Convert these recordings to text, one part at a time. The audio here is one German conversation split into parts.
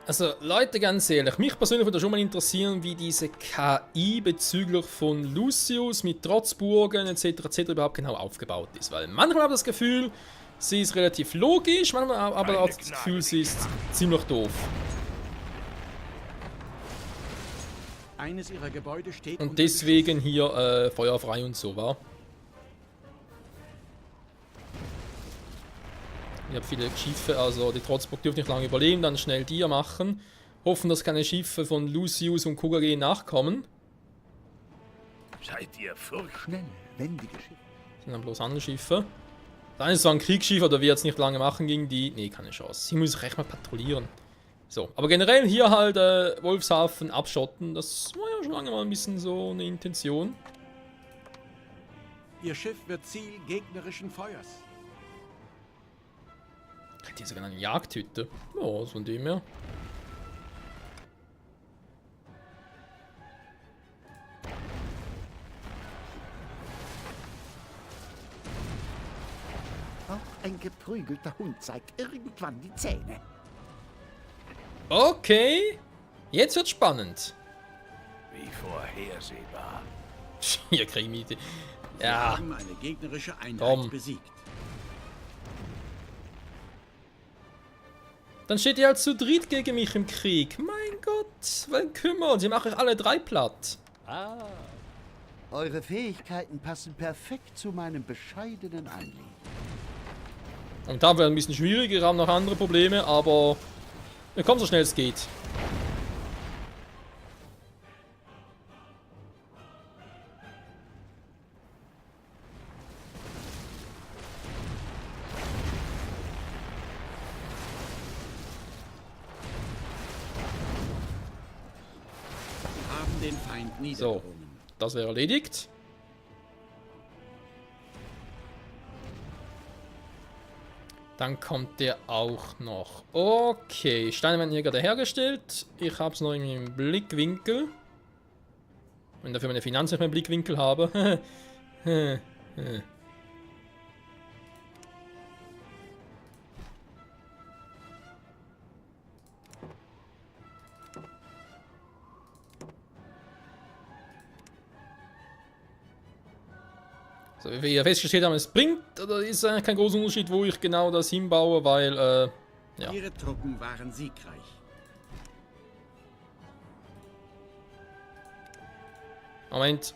Also Leute, ganz ehrlich, mich persönlich würde schon mal interessieren, wie diese KI bezüglich von Lucius mit Trotzburgen etc. überhaupt genau aufgebaut ist. Weil manchmal habe ich das Gefühl, sie ist relativ logisch, manchmal aber auch das Gefühl, sie ist ziemlich doof. Eines ihrer Gebäude steht Und unter deswegen hier feuerfrei und so, war. Ich habe viele Schiffe, also die Trotzburg dürfen nicht lange überleben, dann schnell die machen. Hoffen, dass keine Schiffe von Lucius und Kugage nachkommen. Seid ihr furchtbar? schnell, wendige Schiffe. Das sind dann bloß andere Schiffe. Das eine ist so ein Kriegsschiff, oder wir jetzt nicht lange machen gegen die. Nee, keine Chance. Sie muss recht mal patrouillieren. So, aber generell hier halt Wolfshafen abschotten. Das war ja schon lange mal ein bisschen so eine Intention. Ihr Schiff wird Ziel gegnerischen Feuers. Hat die sogar eine Jagdhütte? Ja, von dem her. Auch ein geprügelter Hund zeigt irgendwann die Zähne. Okay. Jetzt wird's spannend. Wie vorhersehbar. Hier Krimi. Sie Ja. haben eine gegnerische Einheit Komm. besiegt. Dann steht ihr halt zu dritt gegen mich im Krieg. Mein Gott, wen kümmert? Sie machen euch alle drei platt. Eure Fähigkeiten passen perfekt zu meinem bescheidenen Anliegen. Und da wäre ein bisschen schwieriger, haben noch andere Probleme, aber wir kommen so schnell es geht. Wir haben den Feind So, niedergerungen. das wäre erledigt. Dann kommt der auch noch. Okay, Steine werden hier gerade hergestellt. Ich habe es noch irgendwie im Blickwinkel. Wenn dafür meine Finanzen nicht mehr im Blickwinkel habe. So, wie wir ja festgestellt haben, es bringt, oder ist eigentlich kein großer Unterschied, wo ich genau das hinbaue, weil, ja. Ihre Truppen waren siegreich. Moment.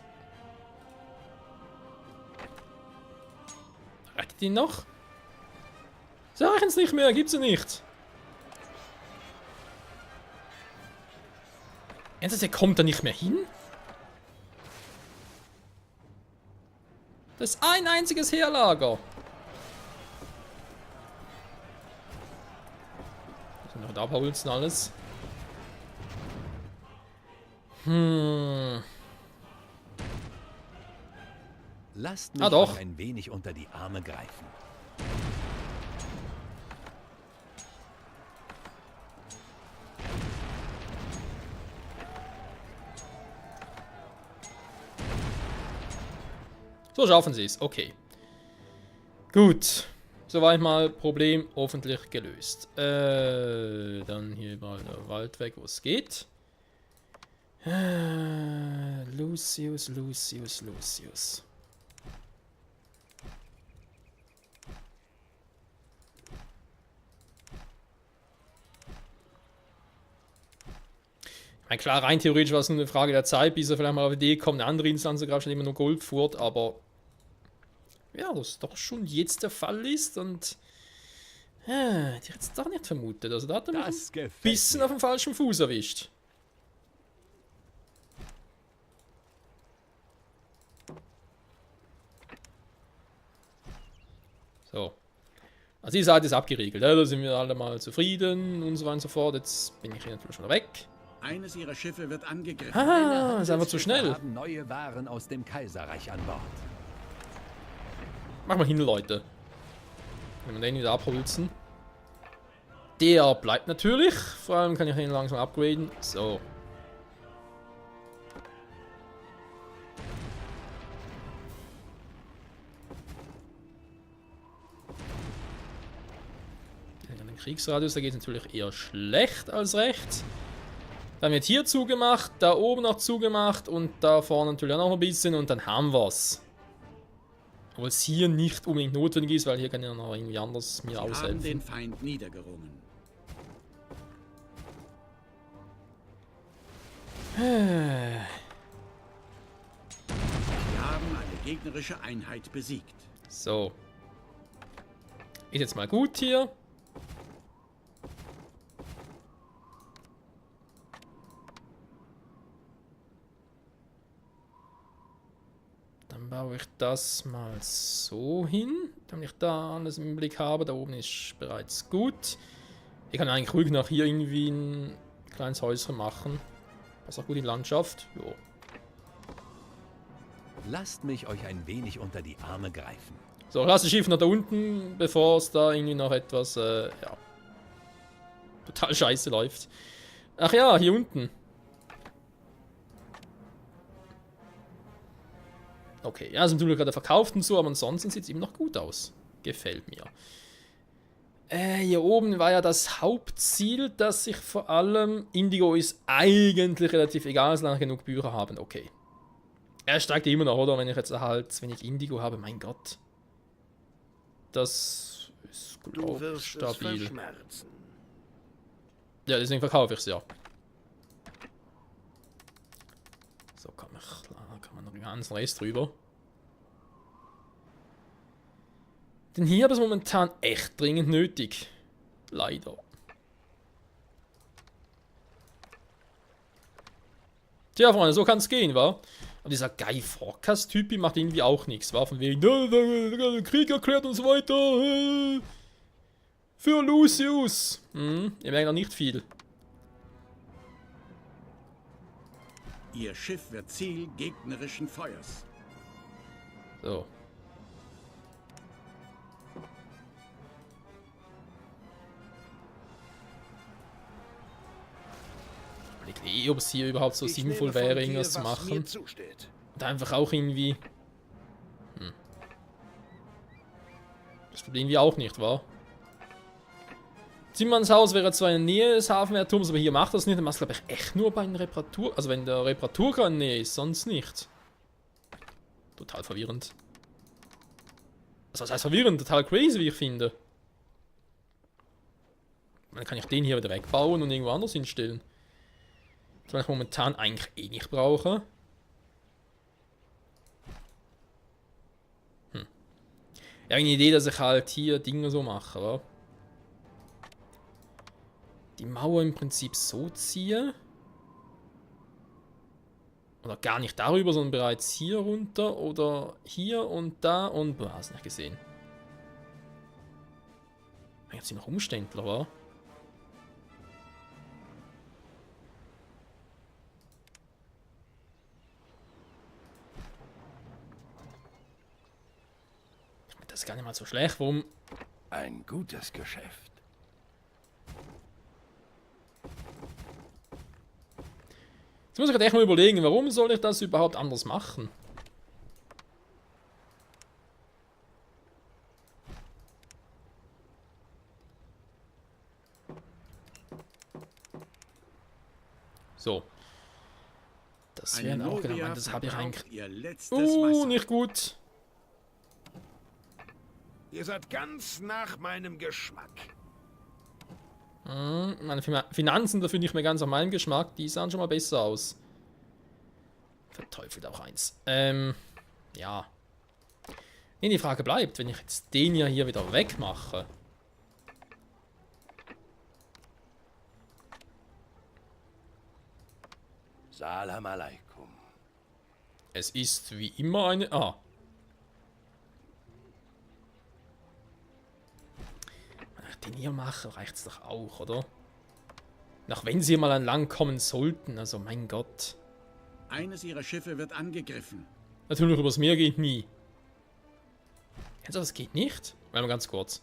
Rettet ihn noch? Sag ich jetzt nicht mehr, gibt's ja nicht. Ernsthaft, der kommt da nicht mehr hin? Das ist ein einziges Heerlager. Also noch da abholzen alles. Lasst mich doch. euch ein wenig unter die Arme greifen. So schaffen sie es, okay. Gut. Soweit mal Problem hoffentlich gelöst. Dann hier mal der Wald weg, wo es geht. Lucius. Ich meine, klar, rein theoretisch war es nur eine Frage der Zeit, bis er vielleicht mal auf die Idee kommt, eine andere Insel anzugreifen, statt immer nur Goldfurt, aber ja, das doch schon jetzt der Fall ist und die hätte es doch nicht vermutet. Also da hat er mich Das ein gefällt bisschen mir. auf dem falschen Fuß erwischt. So. Also die Seite ist abgeriegelt, da sind wir alle mal zufrieden und so weiter und so fort. Jetzt bin ich hier natürlich schon weg. Eines ihrer Schiffe wird angegriffen. Ah, ist einfach zu schnell. haben neue Waren aus dem Kaiserreich an Bord. Mach mal hin, Leute. Wenn wir den wieder abholzen. Der bleibt natürlich. Vor allem kann ich ihn langsam upgraden. So. Kriegsradius, da geht es natürlich eher schlecht als recht. Dann wird hier zugemacht, da oben noch zugemacht und da vorne natürlich auch noch ein bisschen und dann haben wir es. Obwohl es hier nicht unbedingt notwendig ist, weil hier kann ja noch irgendwie anders mir aushelfen. Sie haben den Feind niedergerungen. Sie haben eine gegnerische Einheit besiegt. So. Ist jetzt mal gut hier. Dann baue ich das mal so hin, damit ich da alles im Blick habe. Da oben ist bereits gut. Ich kann eigentlich ruhig nach hier irgendwie ein kleines Häuschen machen. Passt auch gut in die Landschaft. Jo. Lasst mich euch ein wenig unter die Arme greifen. So, lass das Schiff nach da unten, bevor es da irgendwie noch etwas, ja, total scheiße läuft. Ach ja, hier unten. Okay, ja, sind natürlich gerade verkauft und so, aber ansonsten sieht es eben noch gut aus. Gefällt mir. Hier oben war ja das Hauptziel, dass ich vor allem... Indigo ist eigentlich relativ egal, solange genug Bücher haben. Okay. Er steigt immer noch, oder? Wenn ich jetzt halt... Wenn ich Indigo habe, mein Gott. Das ist, glaube ich, stabil. Ja, deswegen verkaufe ich es ja. So, kann man noch den ganzen Rest drüber. Denn hier habe ich es momentan echt dringend nötig. Leider. Tja, Freunde, so kann es gehen, wa? Und dieser Guy Fawkes-Typ macht irgendwie auch nichts, wa? Von wegen, Krieg erklärt und so weiter. Für Lucius. Ihr merkt noch nicht viel. Ihr Schiff wird Ziel gegnerischen Feuers. So. Ich weiß ob es hier überhaupt so sinnvoll wäre, irgendwas zu machen. Und einfach auch irgendwie... Das tut irgendwie auch nicht, wahr? Zimmermanns Haus wäre zwar in der Nähe des Hafenwehrturms, aber hier macht das nicht. Dann macht es, glaube ich, echt nur bei einer Reparatur. Also wenn der Reparaturkran in der Nähe ist, sonst nicht. Total verwirrend. Also was heißt verwirrend? Total crazy, wie ich finde. Dann kann ich den hier wieder wegbauen und irgendwo anders hinstellen. Was ich momentan eigentlich eh nicht brauche. Ja, eine Idee, dass ich halt hier Dinge so mache, oder? Die Mauer im Prinzip so ziehe. Oder gar nicht darüber, sondern bereits hier runter. Oder hier und da und... Boah, hast du nicht gesehen. Jetzt sind noch Umständler, oder? Das ist gar nicht mal so schlecht. Warum? Ein gutes Geschäft. Jetzt muss ich echt mal überlegen, warum soll ich das überhaupt anders machen? So. Das wäre auch genau, das habe ich eigentlich... nicht gut. Ihr seid ganz nach meinem Geschmack. Meine Finanzen, da finde ich mir ganz an meinem Geschmack. Die sahen schon mal besser aus. Verteufelt auch eins. Ja. Nee, die Frage bleibt, wenn ich jetzt den ja hier wieder wegmache. Salam alaikum. Es ist wie immer eine... Ah. Wenn ich den hier mache, reicht es doch auch, oder? Nach wenn sie mal entlang kommen sollten, also mein Gott. Eines ihrer Schiffe wird angegriffen. Natürlich, übers Meer geht nie. Jetzt aber es geht nicht? Mal ganz kurz.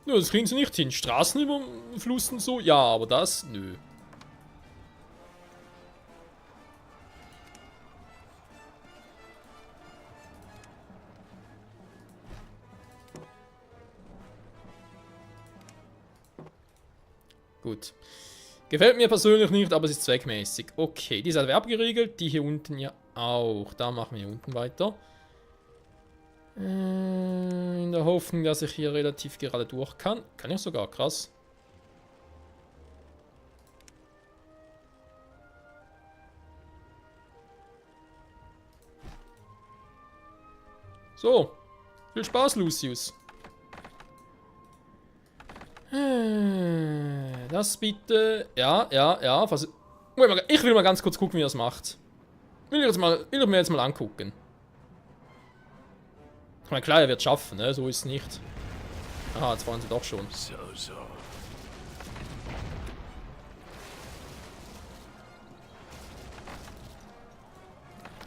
Nö, das kriegen sie nicht hin. Straßen über den Fluss und so? Ja, aber das? Nö. Gut. Gefällt mir persönlich nicht, aber es ist zweckmäßig. Okay, die Seite wäre abgeriegelt. Die hier unten ja auch. Da machen wir hier unten weiter. In der Hoffnung, dass ich hier relativ gerade durch kann. Kann ich sogar, krass. So. Viel Spaß, Lucius. Das bitte. Ja. Ich will mal ganz kurz gucken, wie er es macht. Will ich mir jetzt mal angucken. Ich meine, klar, er wird es schaffen, ne? So ist es nicht. Aha, jetzt fahren sie doch schon. So.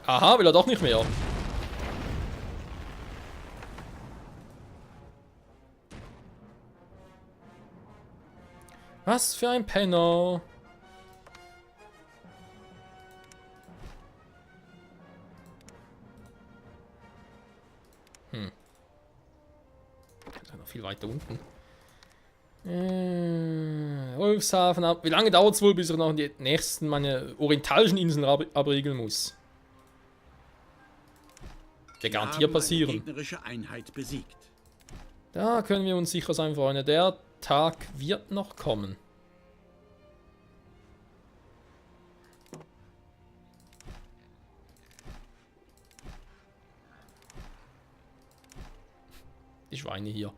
Aha, will er doch nicht mehr. Was für ein Penner. Noch viel weiter unten. Wolfshafen ab. Wie lange dauert es wohl, bis ich noch die nächsten meine orientalischen Inseln abriegeln muss? Der garantiert passieren. Gegnerische Einheit besiegt. Da können wir uns sicher sein, Freunde. Der Tag wird noch kommen. Die Schweine hier.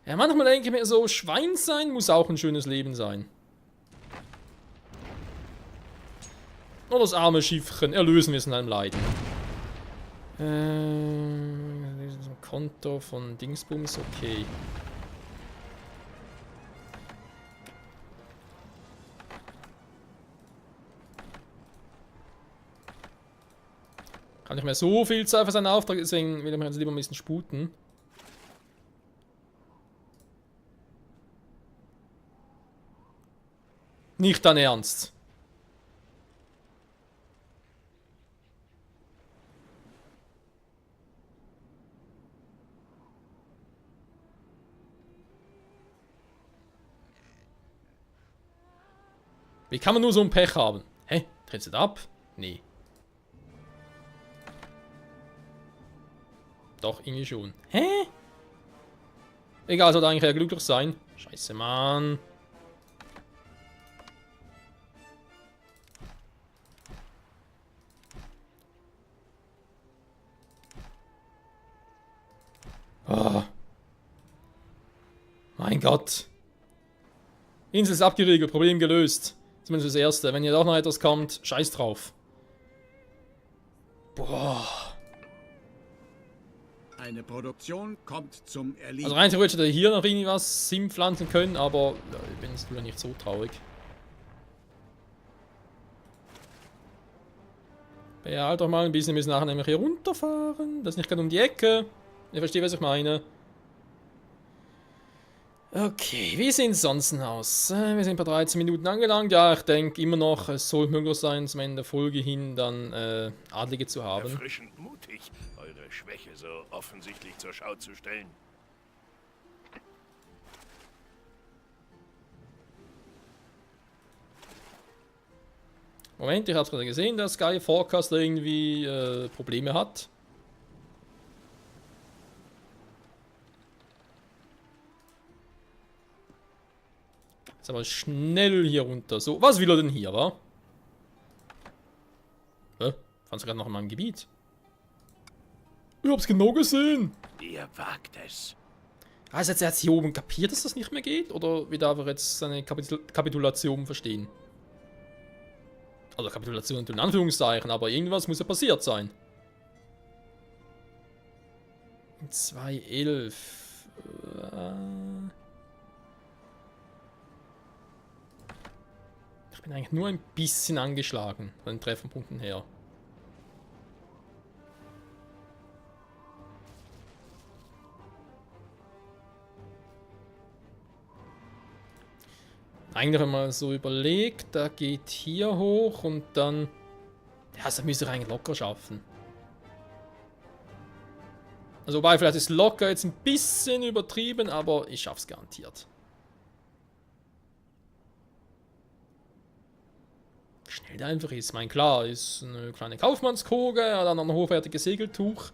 Ja, manchmal denke ich mir so, Schwein sein muss auch ein schönes Leben sein. Nur das arme Schiffchen, erlösen wir es in einem Leiden. Konto von Dingsbums, okay. Kann nicht mehr so viel Zeit für seinen Auftrag, deswegen will ich mir jetzt lieber ein bisschen sputen. Nicht dein Ernst. Wie kann man nur so ein Pech haben? Hä? Trittst du ab? Nee. Doch, irgendwie schon. Hä? Egal, sollte eigentlich eher glücklich sein. Scheiße, Mann. Oh. Mein Gott. Insel ist abgeriegelt, Problem gelöst. Zumindest das erste. Wenn hier doch noch etwas kommt, scheiß drauf. Boah. Eine Produktion kommt zum Erliegen. Also rein theoretisch hätte er hier noch irgendwie was pflanzen können, aber ja, ich bin jetzt nicht so traurig. Behalt doch mal ein bisschen, wir müssen nachher nämlich hier runterfahren. Das ist nicht gerade um die Ecke. Ich verstehe, was ich meine. Okay, wie sieht es sonst aus? Wir sind bei 13 Minuten angelangt. Ja, ich denke immer noch, es soll möglich sein, zum Ende der Folge hin dann Adlige zu haben. Erfrischend mutig, eure Schwäche so offensichtlich zur Schau zu stellen. Moment, ich habe gerade gesehen, dass Sky Forecast irgendwie Probleme hat. Jetzt aber schnell hier runter. So, was will er denn hier, wa? Fandst du gerade noch in meinem Gebiet? Ich hab's genau gesehen. Ihr wagt es. Also jetzt, er hat hier oben kapiert, dass das nicht mehr geht? Oder wie darf er jetzt seine Kapitulation verstehen? Also Kapitulation in Anführungszeichen, aber irgendwas muss ja passiert sein. In 2.11. Ich bin eigentlich nur ein bisschen angeschlagen von den Trefferpunkten her. Eigentlich einmal so überlegt, da geht hier hoch und dann... Ja, das müsste ich eigentlich locker schaffen. Also wobei, vielleicht ist locker jetzt ein bisschen übertrieben, aber ich schaff's garantiert. Wie schnell der einfach ist. Ich meine, klar, ist eine kleine Kaufmannskoge, dann noch ein hochwertiges Segeltuch.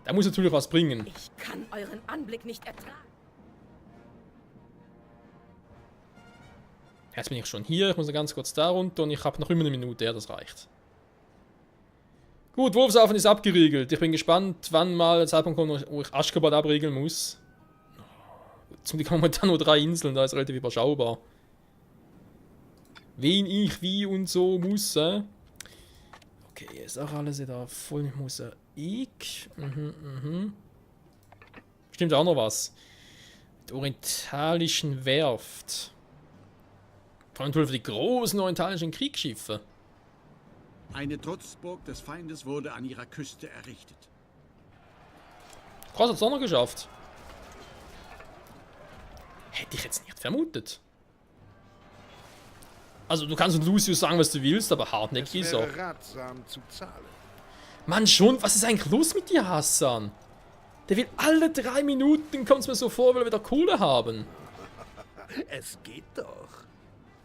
Der muss natürlich was bringen. Ich kann euren Anblick nicht ertragen. Jetzt bin ich schon hier, ich muss noch ganz kurz da runter und ich habe noch immer eine Minute, ja, das reicht. Gut, Wolfshafen ist abgeriegelt. Ich bin gespannt, wann mal der Zeitpunkt kommt, wo ich Aşgabat abriegeln muss. Zum Glück haben wir momentan nur 3 Inseln, da ist relativ überschaubar. Wen ich wie und so muss. Okay, ist auch alles wieder voll mit Mosaik. Stimmt auch noch was. Mit orientalischen Werft. Vor allem für die großen orientalischen Kriegsschiffe. Eine Trutzburg des Feindes wurde an ihrer Küste errichtet. Krass, hat es auch noch geschafft. Hätte ich jetzt nicht vermutet. Also, du kannst Lucius sagen, was du willst, aber hartnäckig ist er. Ratsam zu zahlen. Mann, schon, was ist eigentlich los mit dir, Hassan? Der will alle 3 Minuten, kommt es mir so vor, will er wieder Kohle haben. Es geht doch.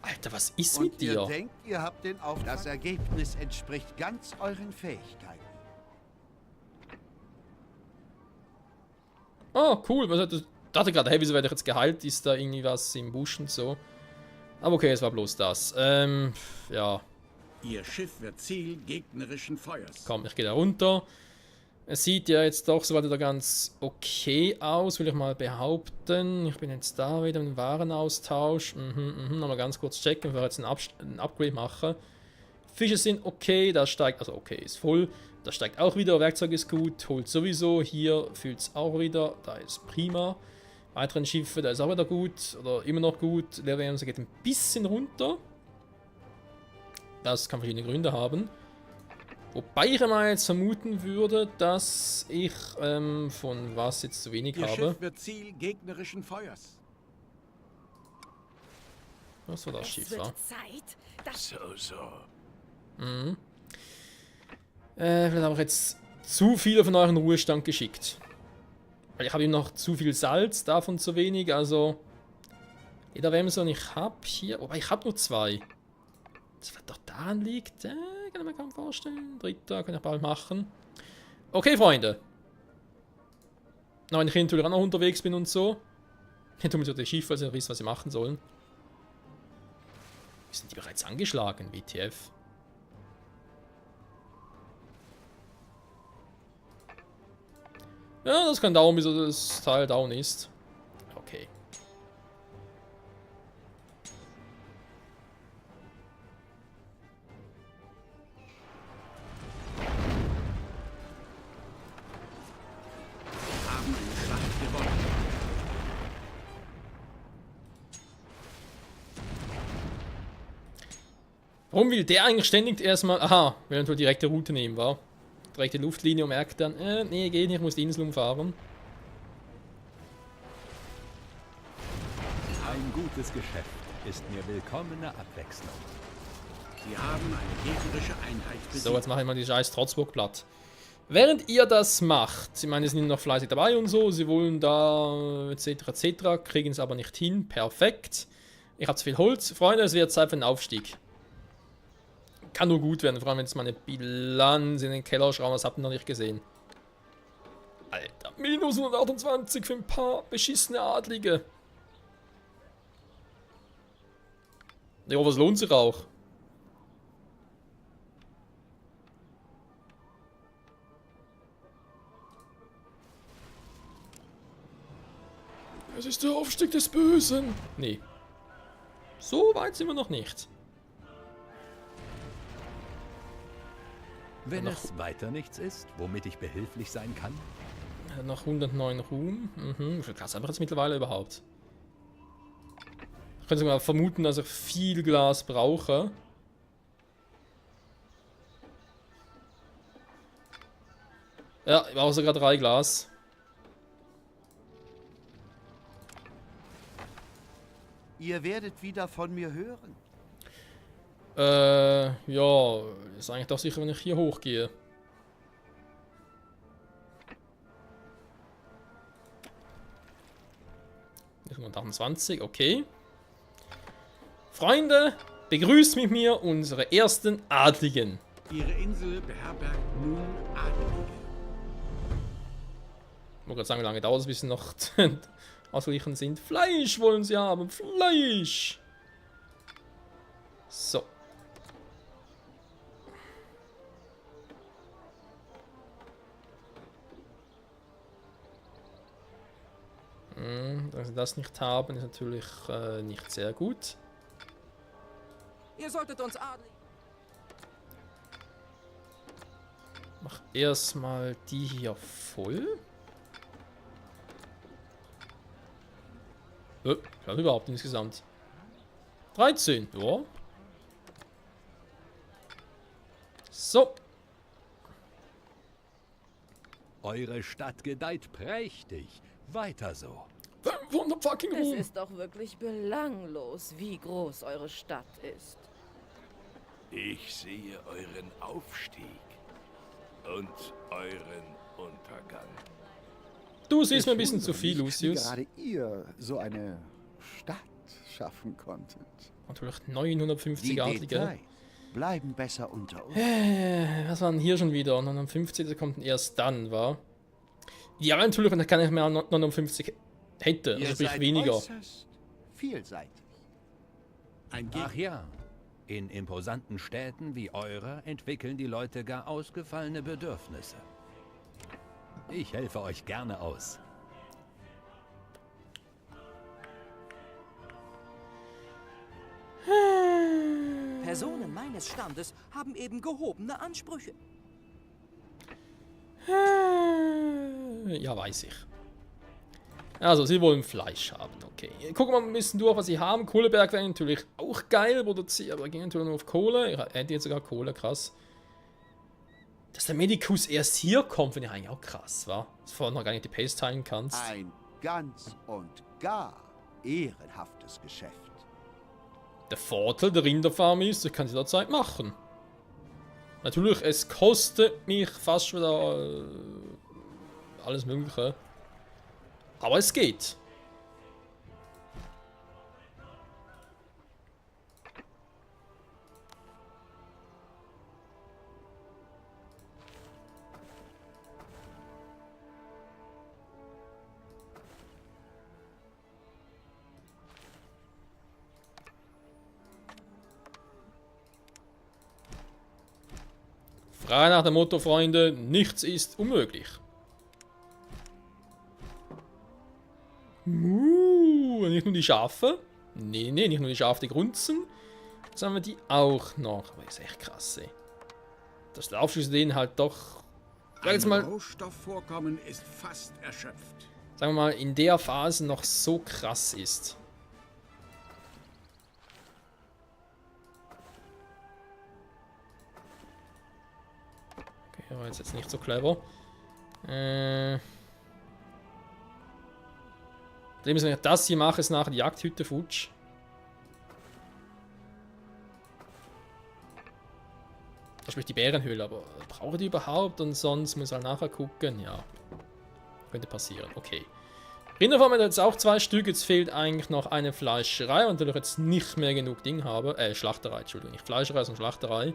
Alter, was ist Und mit dir? ihr denkt, ihr habt den Auftrag. Das Ergebnis entspricht ganz euren Fähigkeiten. Oh, cool. Was hat das? Ich dachte gerade, hey, wieso werde ich jetzt geheilt? Ist da irgendwie was im Busch und so? Aber okay, es war bloß das. Ja. Ihr Schiff wird Ziel gegnerischen Feuers. Komm, ich gehe da runter. Es sieht ja jetzt doch soweit wieder ganz okay aus, will ich mal behaupten. Ich bin jetzt da wieder im Warenaustausch. Nochmal ganz kurz checken, bevor ich jetzt ein Upgrade mache. Fische sind okay, da steigt, also okay, ist voll. Da steigt auch wieder, Werkzeug ist gut, holt sowieso. Hier fühlt es auch wieder, da ist prima. Weiteren Schiffe, da ist auch wieder gut, oder immer noch gut. Leerwärme geht ein bisschen runter. Das kann verschiedene Gründe haben. Wobei ich mal jetzt vermuten würde, dass ich von was jetzt zu wenig Ihr habe. Schiff wird Ziel gegnerischen Feuers. Was war das Es Schiff, wird war? Zeit, dass So. Vielleicht habe ich jetzt zu viele von euren Ruhestand geschickt. Weil ich habe ihm noch zu viel Salz, davon zu wenig, also... Jeder Wemson, ich habe hier... Wobei, ich habe nur 2. Das, was doch daran liegt, kann ich mir kaum vorstellen. 3. kann ich bald machen. Okay, Freunde. Na, wenn ich natürlich auch noch unterwegs bin und so. Dann tun wir so die Schiffe, weil sie noch wissen, was sie machen sollen. Sind die bereits angeschlagen, WTF? Ja, das kann dauern, bis das Teil down ist. Okay. Wir haben eine Schlacht gewonnen. Warum will der eigentlich ständig erstmal... Aha, will natürlich direkte Route nehmen, war? Direkte Luftlinie und merkt dann, nee, geht nicht, ich muss die Insel umfahren. Ein gutes Geschäft ist mir willkommene Abwechslung. Sie haben eine gegnerische Einheit besiegt. So, jetzt mache ich mal die scheiß Trotzburg platt. Während ihr das macht, ich meine, sie sind noch fleißig dabei und so, sie wollen da etc. kriegen es aber nicht hin, perfekt. Ich habe zu viel Holz. Freunde, es wird Zeit für einen Aufstieg. Kann nur gut werden, vor allem wenn jetzt meine Bilanz in den Keller schrauben, das habt ihr noch nicht gesehen. Alter, minus 128 für ein paar beschissene Adlige. Ja, was lohnt sich auch? Es ist der Aufstieg des Bösen. Nee. So weit sind wir noch nicht. Wenn es weiter nichts ist, womit ich behilflich sein kann, Noch 109 Ruhm. Wie viel Glas habe ich jetzt mittlerweile überhaupt? Ich könnte sogar vermuten, dass ich viel Glas brauche. Ja, ich brauche sogar 3 Glas. Ihr werdet wieder von mir hören. Ja, ist eigentlich doch sicher, wenn ich hier hochgehe. 128, okay. Freunde, begrüßt mit mir unsere ersten Adligen. Ihre Insel beherbergt nun Adlige. Ich wollte gerade sagen, wie lange dauert es, bis sie noch ausgeglichen sind. Fleisch wollen sie haben, Fleisch! So. Dass sie das nicht haben, ist natürlich nicht sehr gut. Ihr solltet uns adlig. Mach erstmal die hier voll. Ich glaube überhaupt insgesamt. 13, ja. So. Eure Stadt gedeiht prächtig. Weiter so. 500 fucking Es Ruhm. ist doch wirklich belanglos, wie groß eure Stadt ist. Ich sehe euren Aufstieg und euren Untergang. Du siehst mir ein bisschen zu viel, Wie Lucius. gerade ihr so eine Stadt schaffen konntet. Natürlich 950 Die Adlige. Details bleiben besser unter uns. Was war denn hier schon wieder? 59, das kommt erst dann, war. Ja, aber natürlich, wenn er keine mehr 59 hätte, also Ihr sprich seid weniger. äußerst vielseitig. Ein Ach ja, in imposanten Städten wie eurer entwickeln die Leute gar ausgefallene Bedürfnisse. Ich helfe euch gerne aus. Personen meines Standes haben eben gehobene Ansprüche. Ja, weiß ich. Also, sie wollen Fleisch haben, okay. Gucken wir mal ein bisschen durch, was sie haben. Kohleberg wäre natürlich auch geil produziert, aber ging natürlich nur auf Kohle. Ich hätte jetzt sogar Kohle, krass. Dass der Medicus erst hier kommt, finde ich eigentlich auch krass, wa? Dass du vorher noch gar nicht die Pace teilen kannst. Ein ganz und gar ehrenhaftes Geschäft. Der Vorteil der Rinderfarm ist, ich kann sie jederzeit machen. Natürlich, es kostet mich fast wieder alles Mögliche. Aber es geht. Frei nach dem Motto, Freunde, nichts ist unmöglich. Nicht nur die Schafe. Nee, nicht nur die Schafe, die grunzen. Jetzt haben wir die auch noch. Aber das ist echt krass, ey. Das Laufschuss denen halt doch. Sag jetzt mal, Rohstoffvorkommen ist fast erschöpft. sagen wir mal, in der Phase noch so krass ist. Okay, war jetzt nicht so clever. Wenn ich das hier mache, ist nachher die Jagdhütte futsch. Sprich die Bärenhöhle, aber brauche die überhaupt? Und sonst muss ich halt nachher gucken. Ja, könnte passieren. Okay. Rinderfarm hat jetzt auch 2 Stück. Jetzt fehlt eigentlich noch eine Fleischerei. Und da ich jetzt nicht mehr genug Ding habe. Schlachterei, Entschuldigung. Nicht Fleischerei, sondern Schlachterei.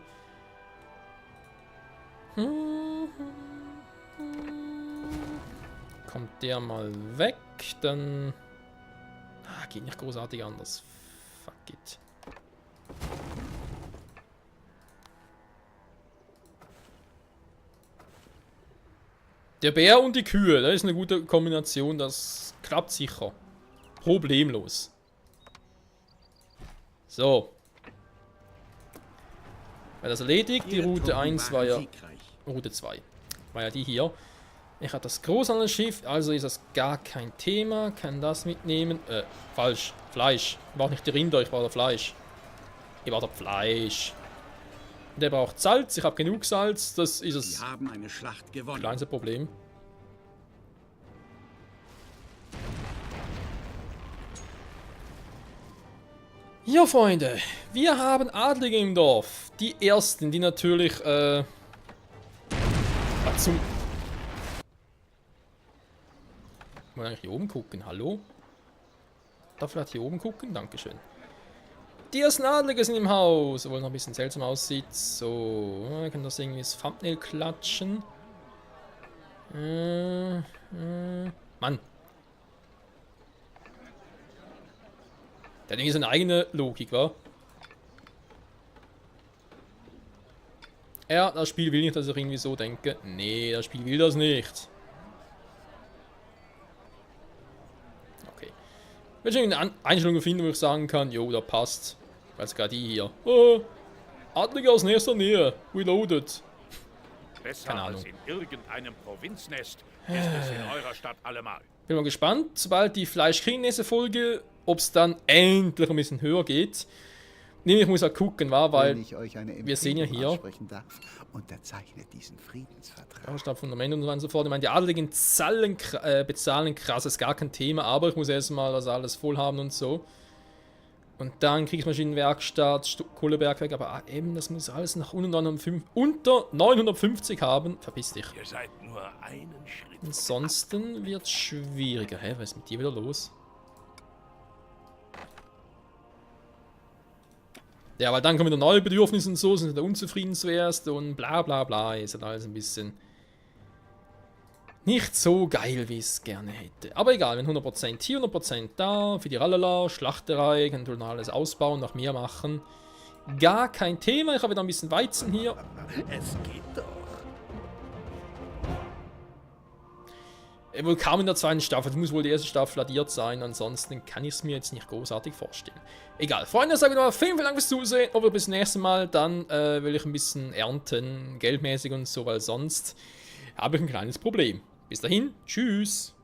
Kommt der mal weg, dann... geht nicht großartig anders. Fuck it. Der Bär und die Kühe, das ist eine gute Kombination, das klappt sicher. Problemlos. So. War das erledigt? Die Ihre Route Truppen 1 war waren ja... siegreich. Route 2. War ja die hier. Ich habe das große Schiff, also ist das gar kein Thema. Kann das mitnehmen. Falsch. Fleisch. Ich brauche nicht die Rinder, ich brauche Fleisch. Ich brauche Fleisch. Der braucht Salz, ich habe genug Salz. Das ist Sie das haben eine Schlacht gewonnen. kleinste Problem. Ja, Freunde. Wir haben Adlige im Dorf. Die ersten, die natürlich, zum... Mal eigentlich hier oben gucken, hallo? Darf vielleicht hier oben gucken? Dankeschön. Die ersten Adlige sind im Haus, obwohl noch ein bisschen seltsam aussieht. So, wir können das irgendwie das Thumbnail klatschen. Mann. Der hat irgendwie seine eigene Logik, wa? Ja, das Spiel will nicht, dass ich irgendwie so denke. Nee, das Spiel will das nicht. Okay. Wenn ich eine Einstellung finde, wo ich sagen kann, jo, da passt. Weil es gerade die hier. Oh, Adlige aus nächster Nähe. Reloaded. Besser Keine Ahnung. als in irgendeinem Provinznest ist es in eurer Stadt allemal. Bin mal gespannt, sobald die Fleischkriegennässe-Folge, ob es dann endlich ein bisschen höher geht. Nee, ich muss halt gucken, weil Wenn ich euch eine wir sehen ja Empfehlung hier, aussprechen darf, unterzeichnet diesen Friedensvertrag. Stadt Fundament und so weiter und so fort. Ich meine, die Adeligen bezahlen krass, ist gar kein Thema, aber ich muss erstmal das alles voll haben und so. Und dann Kriegsmaschinenwerkstatt, Kohlebergwerk, aber eben, das muss alles nach unter 950 haben. Verpiss dich. Ihr seid nur einen Schritt. Ansonsten wird es schwieriger. Hä, was ist mit dir wieder los? Ja, weil dann kommen wieder neue Bedürfnisse und so, sind du unzufrieden zuerst und bla bla bla. Ist halt alles ein bisschen nicht so geil, wie ich es gerne hätte. Aber egal, wenn 100% hier, 100% da, für die Rallala, Schlachterei, kann natürlich noch alles ausbauen, noch mehr machen. Gar kein Thema, ich habe wieder ein bisschen Weizen hier. Es geht doch. Wohl kaum in der zweiten Staffel, das muss wohl die erste Staffel addiert sein, ansonsten kann ich es mir jetzt nicht großartig vorstellen. Egal, Freunde, sage ich nochmal vielen Dank fürs Zusehen, aber bis zum nächsten Mal, dann will ich ein bisschen ernten, geldmäßig und so, weil sonst habe ich ein kleines Problem. Bis dahin, tschüss!